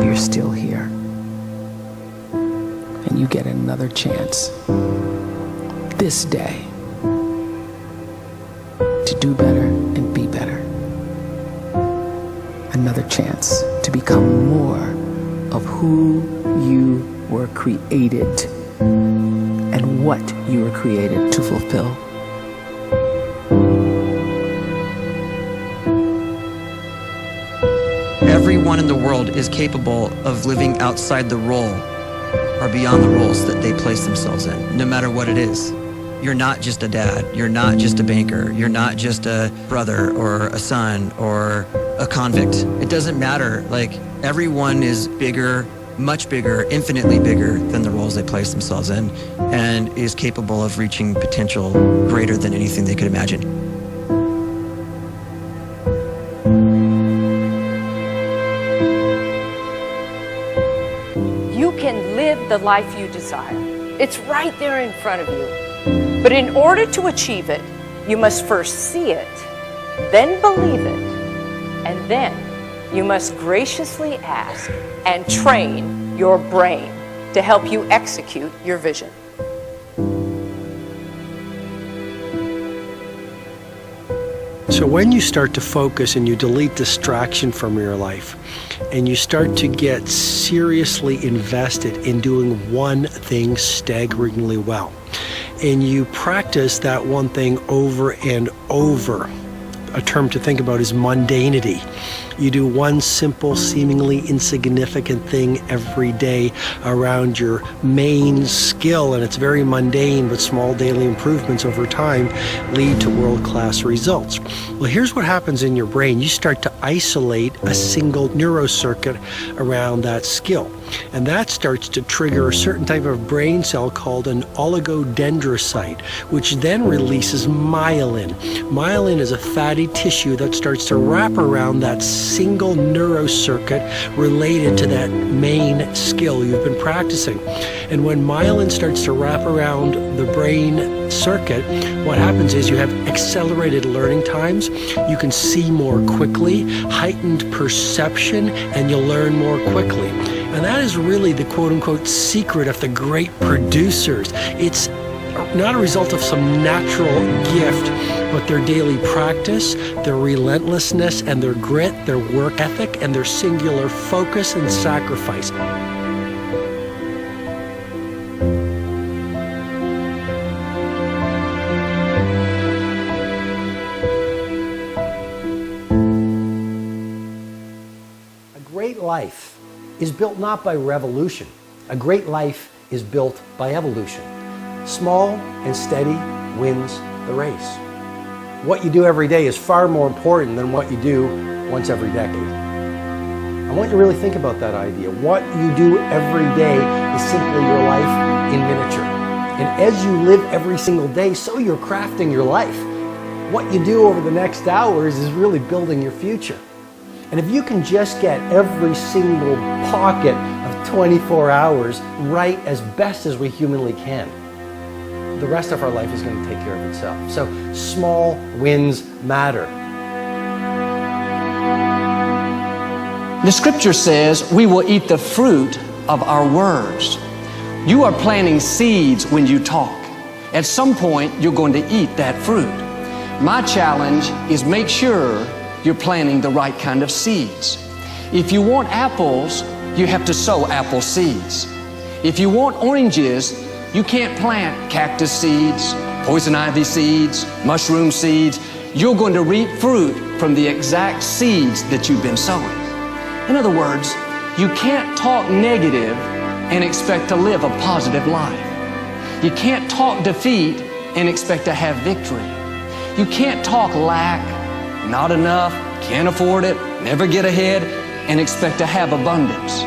you're still here. And you get another chance this day to do better and be better. Another chance to become more of who you were created and what you were created to fulfill. Everyone in the world is capable of living outside the role or beyond the roles that they place themselves in, no matter what it is. You're not just a dad, you're not just a banker, you're not just a brother or a son or a convict. It doesn't matter. Like, everyone is bigger, much bigger, infinitely bigger than the roles they place themselves in, and is capable of reaching potential greater than anything they could imagine. You can live the life you desire. It's right there in front of you. But in order to achieve it, you must first see it, then believe it, and then you must graciously ask and train your brain to help you execute your vision. So when you start to focus and you delete distraction from your life, and you start to get seriously invested in doing one thing staggeringly well, and you practice that one thing over and over, a term to think about is mundanity. You do one simple, seemingly insignificant thing every day around your main skill, and it's very mundane, but small daily improvements over time lead to world-class results. Well, here's what happens in your brain. You start to isolate a single neurocircuit around that skill, and that starts to trigger a certain type of brain cell called an oligodendrocyte, which then releases myelin. Myelin is a fatty tissue that starts to wrap around that single neurocircuit related to that main skill you've been practicing. And when myelin starts to wrap around the brain circuit, what happens is you have accelerated learning times, you can see more quickly, heightened perception, and you'll learn more quickly. And that is really the quote-unquote secret of the great producers. It's not a result of some natural gift, but their daily practice, their relentlessness and their grit, their work ethic, and their singular focus and sacrifice. A great life is built not by revolution. A great life is built by evolution. Small and steady wins the race. What you do every day is far more important than what you do once every decade. I want you to really think about that idea. What you do every day is simply your life in miniature. And as you live every single day, so you're crafting your life. What you do over the next hours is really building your future. And if you can just get every single pocket of 24 hours right as best as we humanly can, the rest of our life is going to take care of itself. So small wins matter. The scripture says we will eat the fruit of our words. You are planting seeds when you talk. At some point, you're going to eat that fruit. My challenge is make sure you're planting the right kind of seeds. If you want apples, you have to sow apple seeds. If you want oranges, you can't plant cactus seeds, poison ivy seeds, mushroom seeds. You're going to reap fruit from the exact seeds that you've been sowing. In other words, you can't talk negative and expect to live a positive life. You can't talk defeat and expect to have victory. You can't talk lack, not enough, can't afford it, never get ahead, and expect to have abundance.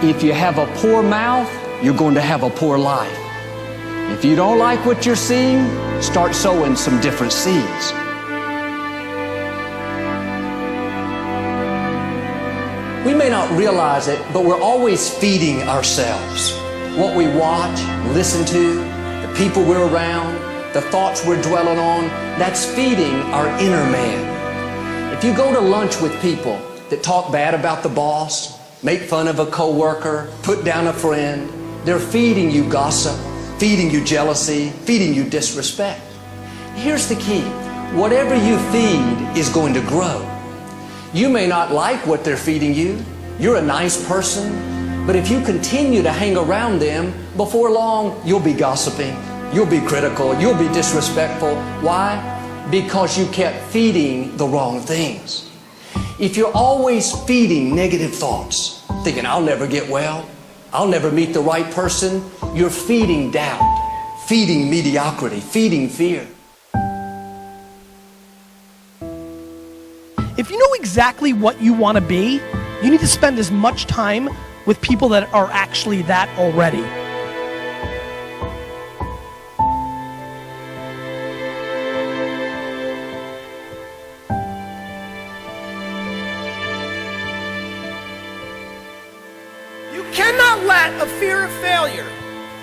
If you have a poor mouth, you're going to have a poor life. If you don't like what you're seeing, start sowing some different seeds. We may not realize it, but we're always feeding ourselves. What we watch, listen to, the people we're around, the thoughts we're dwelling on, that's feeding our inner man. If you go to lunch with people that talk bad about the boss, make fun of a coworker, put down a friend. They're feeding you gossip, feeding you jealousy, feeding you disrespect. Here's the key. Whatever you feed is going to grow. You may not like what they're feeding you. You're a nice person, but if you continue to hang around them, before long, you'll be gossiping, you'll be critical, you'll be disrespectful. Why? Because you kept feeding the wrong things. If you're always feeding negative thoughts, thinking, I'll never get well, I'll never meet the right person, you're feeding doubt, feeding mediocrity, feeding fear. If you know exactly what you want to be, you need to spend as much time with people that are actually that already. You cannot let a fear of failure,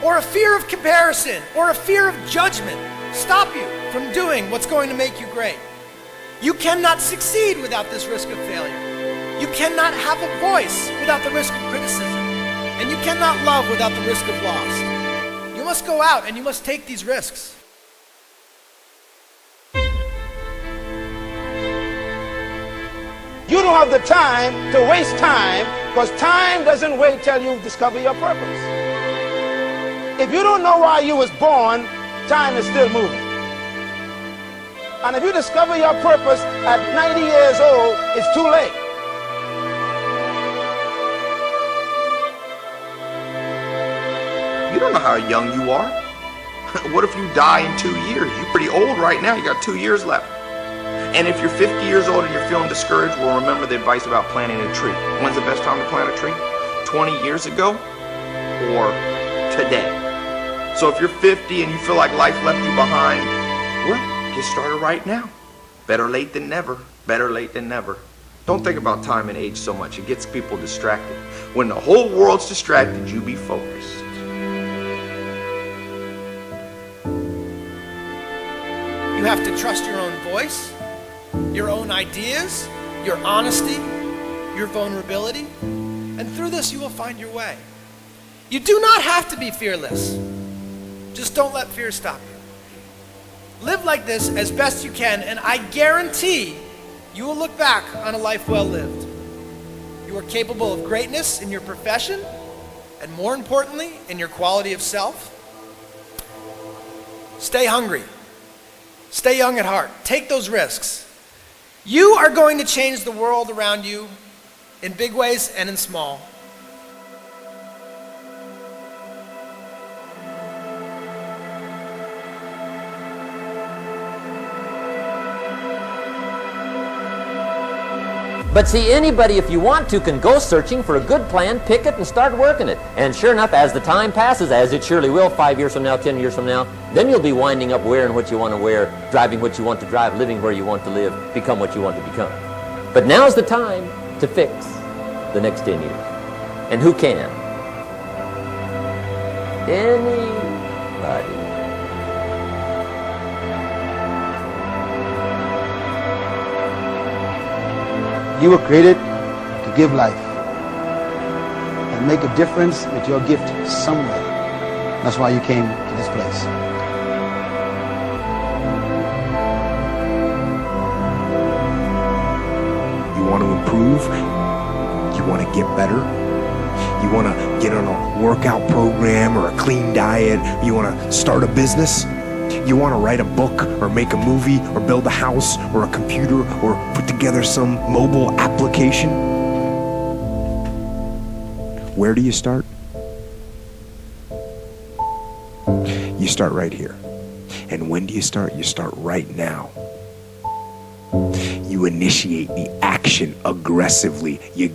or a fear of comparison, or a fear of judgment stop you from doing what's going to make you great. You cannot succeed without this risk of failure. You cannot have a voice without the risk of criticism. And you cannot love without the risk of loss. You must go out and you must take these risks. You don't have the time to waste time, because time doesn't wait till you discover your purpose. If you don't know why you was born, time is still moving. And if you discover your purpose at 90 years old, it's too late. You don't know how young you are. What if you die in 2 years? You're pretty old right now. You got 2 years left. And if you're 50 years old and you're feeling discouraged, well, remember the advice about planting a tree. When's the best time to plant a tree? 20 years ago or today? So if you're 50 and you feel like life left you behind, well, get started right now. Better late than never. Better late than never. Don't think about time and age so much. It gets people distracted. When the whole world's distracted, you be focused. You have to trust your own voice, your own ideas, your honesty, your vulnerability, and through this you will find your way. You do not have to be fearless. Just don't let fear stop you. Live like this as best you can, and I guarantee you will look back on a life well lived. You are capable of greatness in your profession, and more importantly, in your quality of self. Stay hungry. Stay young at heart. Take those risks. You are going to change the world around you in big ways and in small. But see, anybody, if you want to, can go searching for a good plan, pick it, and start working it. And sure enough, as the time passes, as it surely will 5 years from now, 10 years from now, then you'll be winding up wearing what you want to wear, driving what you want to drive, living where you want to live, become what you want to become. But now's the time to fix the next 10 years. And who can? Anybody. You were created to give life and make a difference with your gift somewhere. That's why you came to this place. You want to improve? You want to get better? You want to get on a workout program or a clean diet? You want to start a business? You want to write a book or make a movie or build a house or a computer or put together some mobile application? Where do you start? You start right here. And when do you start? You start right now. You initiate the action aggressively. You